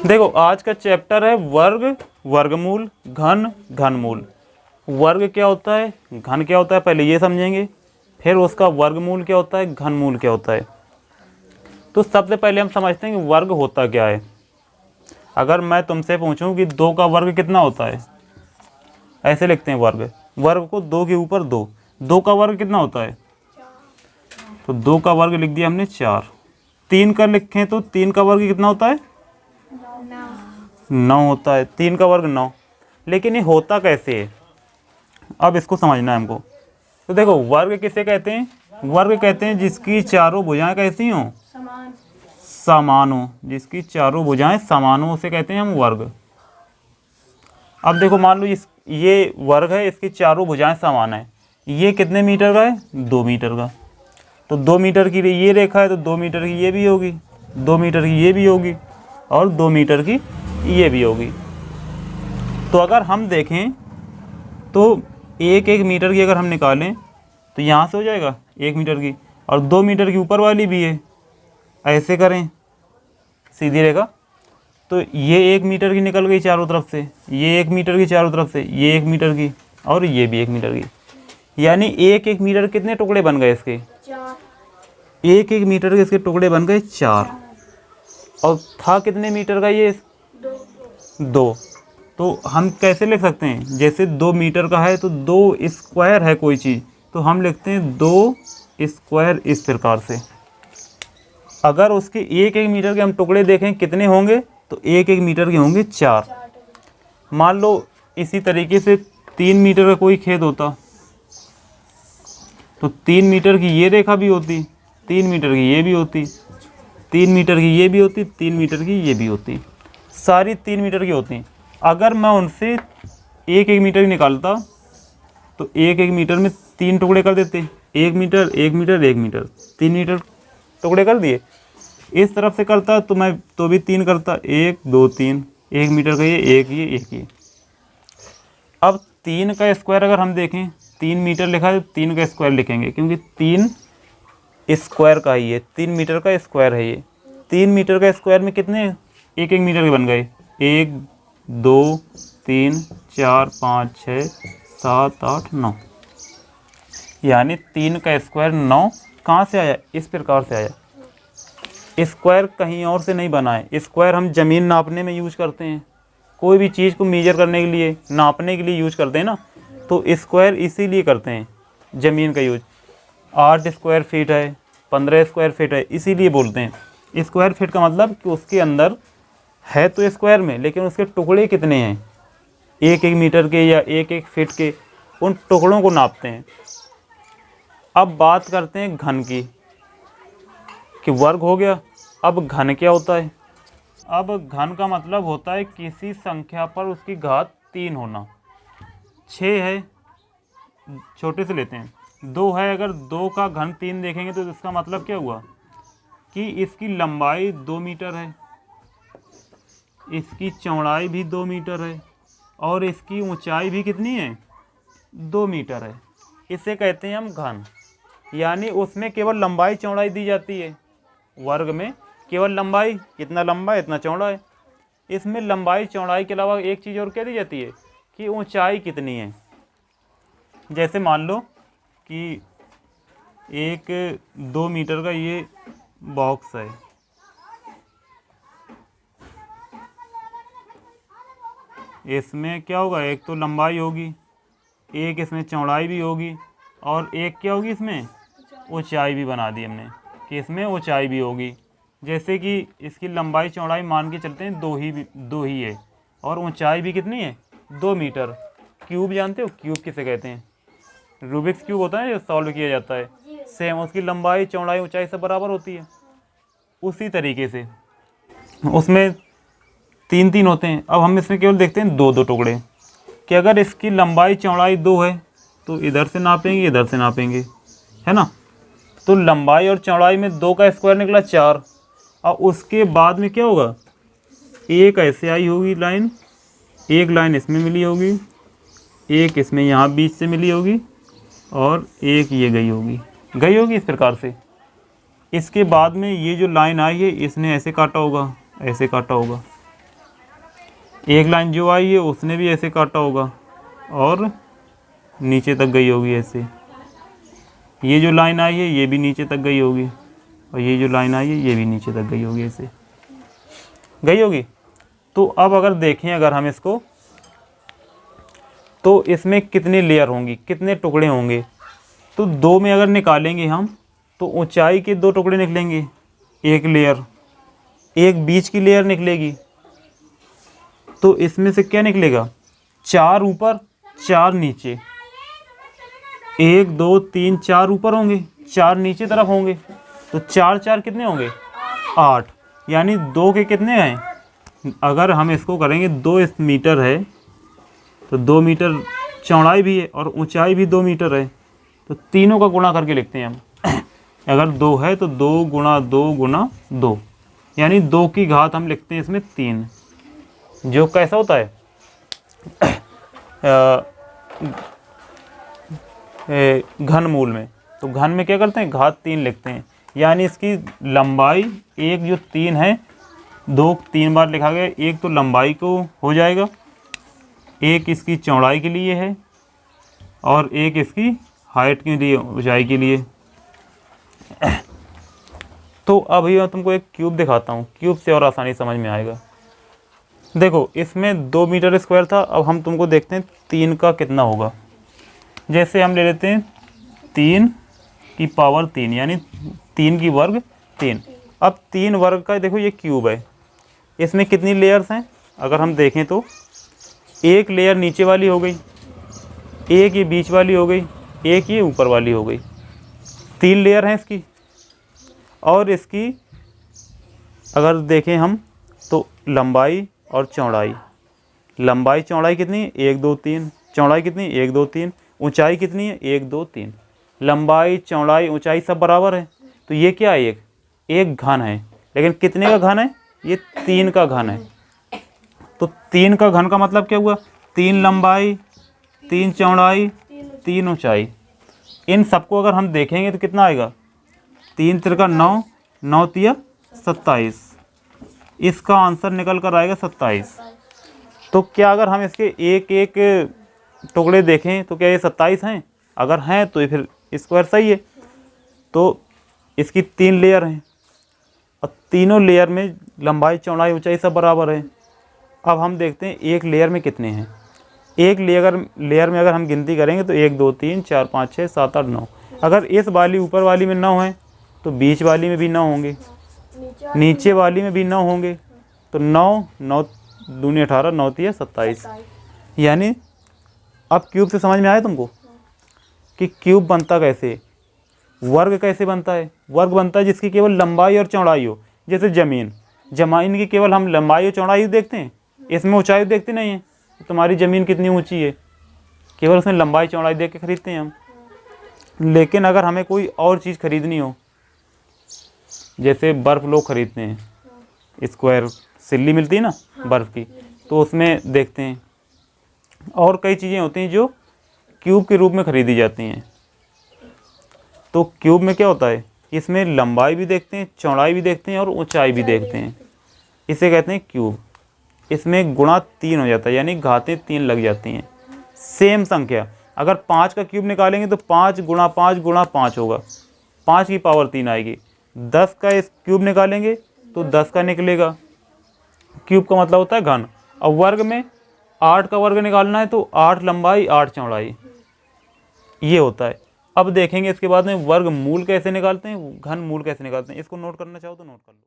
देखो आज का चैप्टर है वर्ग, वर्गमूल, घन, घनमूल। वर्ग क्या होता है, घन क्या होता है, पहले ये समझेंगे, फिर उसका वर्गमूल क्या होता है, घनमूल क्या होता है। तो सबसे पहले हम समझते हैं कि वर्ग होता क्या है। अगर मैं तुमसे पूछूं कि 2 का वर्ग कितना होता है, ऐसे लिखते हैं वर्ग, वर्ग को 2 के ऊपर 2, 2 का वर्ग कितना होता है, तो 2 का वर्ग लिख दिया हमने 4। 3 का लिखें तो 3 का वर्ग कितना होता है, 9 होता है, 3 का वर्ग 9। लेकिन ये होता कैसे है, अब इसको समझना है हमको। तो देखो वर्ग किसे कहते हैं, वर्ग कहते हैं जिसकी चारों भुजाएं कैसी हों, समान हो, जिसकी चारों भुजाएं समान हो उसे कहते हैं हम वर्ग। अब देखो मान लो ये वर्ग है, इसकी चारों भुजाएं समान है, ये कितने मीटर का है, 2 मीटर का। तो 2 मीटर की ये रेखा है तो 2 मीटर की ये भी होगी, 2 मीटर की ये भी होगी और 2 मीटर की ये भी होगी। तो अगर हम देखें तो 1 मीटर की अगर हम निकालें तो यहाँ से हो जाएगा 1 मीटर की, और 2 मीटर की ऊपर वाली भी है, ऐसे करें सीधी रेखा तो ये 1 मीटर की निकल गई चारों तरफ से, ये 1 मीटर की चारों तरफ से, ये 1 मीटर की और ये भी 1 मीटर की। यानी 1 मीटर कितने टुकड़े बन गए इसके, 1 मीटर के इसके टुकड़े बन गए 4। और था कितने मीटर का ये, 2। तो हम कैसे लिख सकते हैं, जैसे 2 मीटर का है तो 2 स्क्वायर है कोई चीज़, तो हम लिखते हैं 2 स्क्वायर इस प्रकार से। अगर उसके 1 मीटर के हम टुकड़े देखें कितने होंगे, तो 1 मीटर के होंगे 4। मान लो इसी तरीके से 3 मीटर का कोई खेत होता तो 3 मीटर की ये रेखा भी होती, 3 मीटर की ये भी होती, 3 मीटर की ये भी होती, 3 मीटर की ये भी होती, सारी 3 मीटर की होती। अगर मैं उनसे 1 मीटर की निकालता तो 1 मीटर में 3 टुकड़े कर देते, 1 मीटर 1 मीटर 1 मीटर, 3 मीटर टुकड़े कर दिए। इस तरफ से करता तो मैं तो भी 3 करता, 1 2 3, 1 मीटर का ये 1 ये 1 ये। अब 3 का स्क्वायर अगर हम देखें, 3 मीटर लिखा है तो 3 का स्क्वायर लिखेंगे, क्योंकि 3 स्क्वायर का ही है, 3 मीटर का स्क्वायर है ये। 3 मीटर का स्क्वायर में कितने 1 मीटर के बन गए, 1 2 3 4 5 6 7 8 9, यानी 3 का स्क्वायर 9 कहाँ से आया, इस प्रकार से आया। स्क्वायर कहीं और से नहीं बना है, स्क्वायर हम ज़मीन नापने में यूज करते हैं, कोई भी चीज़ को मेजर करने के लिए, नापने के लिए यूज करते हैं ना, तो स्क्वायर इसीलिए करते हैं ज़मीन का यूज। 8 स्क्वायर फीट है, 15 स्क्वायर फीट है, इसीलिए बोलते हैं स्क्वायर फीट का मतलब कि उसके अंदर है तो स्क्वायर में, लेकिन उसके टुकड़े कितने हैं, 1 मीटर के या 1 फीट के, उन टुकड़ों को नापते हैं। अब बात करते हैं घन की, कि वर्ग हो गया। अब घन क्या होता है, अब घन का मतलब होता है किसी संख्या पर उसकी घात 3 होना। 6 है, छोटे से लेते हैं, 2 है, अगर 2 का घन 3 देखेंगे तो इसका मतलब क्या हुआ कि इसकी लंबाई 2 मीटर है, इसकी चौड़ाई भी 2 मीटर है और इसकी ऊंचाई भी कितनी है, 2 मीटर है। इसे कहते हैं हम घन। यानी उसमें केवल लंबाई चौड़ाई दी जाती है, वर्ग में केवल लंबाई, कितना लंबा है इतना चौड़ा है। इसमें लंबाई चौड़ाई के अलावा एक चीज़ और क्या दी जाती है कि ऊंचाई कितनी है। जैसे मान लो कि 2 मीटर का ये बॉक्स है, इसमें क्या होगा, एक तो लंबाई होगी, एक इसमें चौड़ाई भी होगी और एक क्या होगी, इसमें ऊंचाई भी बना दी हमने कि इसमें ऊंचाई भी होगी। जैसे कि इसकी लंबाई चौड़ाई मान के चलते हैं 2 ही है और ऊंचाई भी कितनी है, 2 मीटर। क्यूब जानते हो, क्यूब किसे कहते हैं, रूबिक्स क्यूब होता है जो सॉल्व किया जाता है, सेम उसकी लंबाई चौड़ाई ऊंचाई सब बराबर होती है। उसी तरीके से उसमें 3 होते हैं। अब हम इसमें केवल देखते हैं 2 टुकड़े, कि अगर इसकी लंबाई चौड़ाई 2 है तो इधर से नापेंगे इधर से नापेंगे, है ना। तो लंबाई और चौड़ाई में 2 का स्क्वायर निकला 4, और उसके बाद में क्या होगा, एक ऐसे आई होगी लाइन, एक लाइन इसमें मिली होगी, एक इसमें यहाँ बीच से मिली होगी और एक ये गई होगी इस प्रकार से। इसके बाद में ये जो लाइन आई है इसने ऐसे काटा होगा, ऐसे काटा होगा, एक लाइन जो आई है उसने भी ऐसे काटा होगा और नीचे तक गई होगी ऐसे। ये जो लाइन आई है ये भी नीचे तक गई होगी और ये जो लाइन आई है ये भी नीचे तक गई होगी, ऐसे गई होगी। तो अब अगर देखें अगर हम इसको, तो इसमें कितने लेयर होंगी, कितने टुकड़े होंगे। तो 2 में अगर निकालेंगे हम तो ऊंचाई के 2 टुकड़े निकलेंगे, एक लेयर, एक बीच की लेयर निकलेगी। तो इसमें से क्या निकलेगा, 4 ऊपर 4 नीचे, 1 2 3 4 ऊपर होंगे, 4 नीचे तरफ होंगे। तो 4 4 कितने होंगे, 8, यानी 2 के कितने हैं। अगर हम इसको करेंगे 2 मीटर है तो 2 मीटर चौड़ाई भी है और ऊंचाई भी 2 मीटर है। तो तीनों का गुणा करके लिखते हैं हम। अगर 2 है तो 2 गुणा 2 गुणा 2, यानी 2 की घात हम लिखते हैं इसमें 3, जो कैसा होता है घनमूल में। तो घन में क्या करते हैं, घात 3 लिखते हैं, यानी इसकी लंबाई एक जो 3 है, 2 3 बार लिखा गया, एक तो लंबाई को हो जाएगा, एक इसकी चौड़ाई के लिए है और एक इसकी हाइट के लिए, ऊंचाई के लिए। तो अभी मैं तुमको एक क्यूब दिखाता हूँ, क्यूब से और आसानी समझ में आएगा। देखो इसमें 2 मीटर स्क्वायर था, अब हम तुमको देखते हैं 3 का कितना होगा। जैसे हम ले लेते हैं 3 की पावर 3, यानी 3 की वर्ग 3। अब 3 वर्ग का देखो ये क्यूब है, इसमें कितनी लेयर्स हैं अगर हम देखें तो, एक लेयर नीचे वाली हो गई, एक ये बीच वाली हो गई, एक ये ऊपर वाली हो गई, 3 लेयर हैं इसकी। और इसकी अगर देखें हम तो लंबाई और चौड़ाई, लंबाई चौड़ाई कितनी है, 1 2 3, चौड़ाई कितनी 1 2 3, ऊंचाई कितनी है 1 2 3, लंबाई चौड़ाई ऊंचाई सब बराबर है। तो ये क्या है, एक घन है, लेकिन कितने का घन है, ये 3 का घन है। तो 3 का घन का मतलब क्या हुआ, 3 लंबाई 3 चौड़ाई 3 ऊंचाई। इन सबको अगर हम देखेंगे तो कितना आएगा, 3 त्रिका 9, 9 तिया 27, इसका आंसर निकल कर आएगा 27। तो क्या अगर हम इसके एक एक टुकड़े देखें तो क्या ये 27 हैं, अगर हैं तो ये फिर स्क्वायर सही है। तो इसकी 3 लेयर हैं और तीनों लेयर में लंबाई चौड़ाई ऊंचाई सब बराबर है। अब हम देखते हैं एक लेयर में कितने हैं। एक लेयर में अगर हम गिनती करेंगे तो 1 2 3 4 5 6 7 8 9। अगर इस वाली ऊपर वाली में 9 है तो बीच वाली में भी 9 होंगे, नीचे वाली में भी 9 होंगे। तो 9 9 दूनी 18, 9 तिया 27। यानी अब क्यूब से समझ में आया तुमको कि क्यूब बनता कैसे, वर्ग कैसे बनता है। वर्ग बनता है जिसकी केवल लंबाई और चौड़ाई हो। जैसे ज़मीन की केवल हम लंबाई और चौड़ाई देखते हैं, इसमें ऊंचाई देखते नहीं हैं। तुम्हारी ज़मीन कितनी ऊंची है, केवल उसमें लंबाई चौड़ाई देख के ख़रीदते हैं हम। लेकिन अगर हमें कोई और चीज़ ख़रीदनी हो, जैसे बर्फ़ लोग ख़रीदते हैं, स्क्वायर सिल्ली मिलती है ना बर्फ़ की, तो उसमें देखते हैं। और कई चीज़ें होती हैं जो क्यूब के रूप में ख़रीदी जाती हैं। तो क्यूब में क्या होता है, इसमें लंबाई भी देखते हैं, चौड़ाई भी देखते हैं और ऊंचाई भी देखते हैं। इसे कहते हैं क्यूब। इसमें गुणा 3 हो जाता है, यानी घातें 3 लग जाती हैं। सेम संख्या, अगर 5 का क्यूब निकालेंगे तो 5 गुणा 5 गुणा 5 होगा, 5 की पावर 3 आएगी। 10 का इस क्यूब निकालेंगे तो 10 का निकलेगा। क्यूब का मतलब होता है घन। और वर्ग में 8 का वर्ग निकालना है तो 8 लंबाई 8 चौड़ाई, ये होता है। अब देखेंगे इसके बाद में वर्ग मूल कैसे निकालते हैं, घन मूल कैसे निकालते हैं। इसको नोट करना चाहो तो नोट कर लो।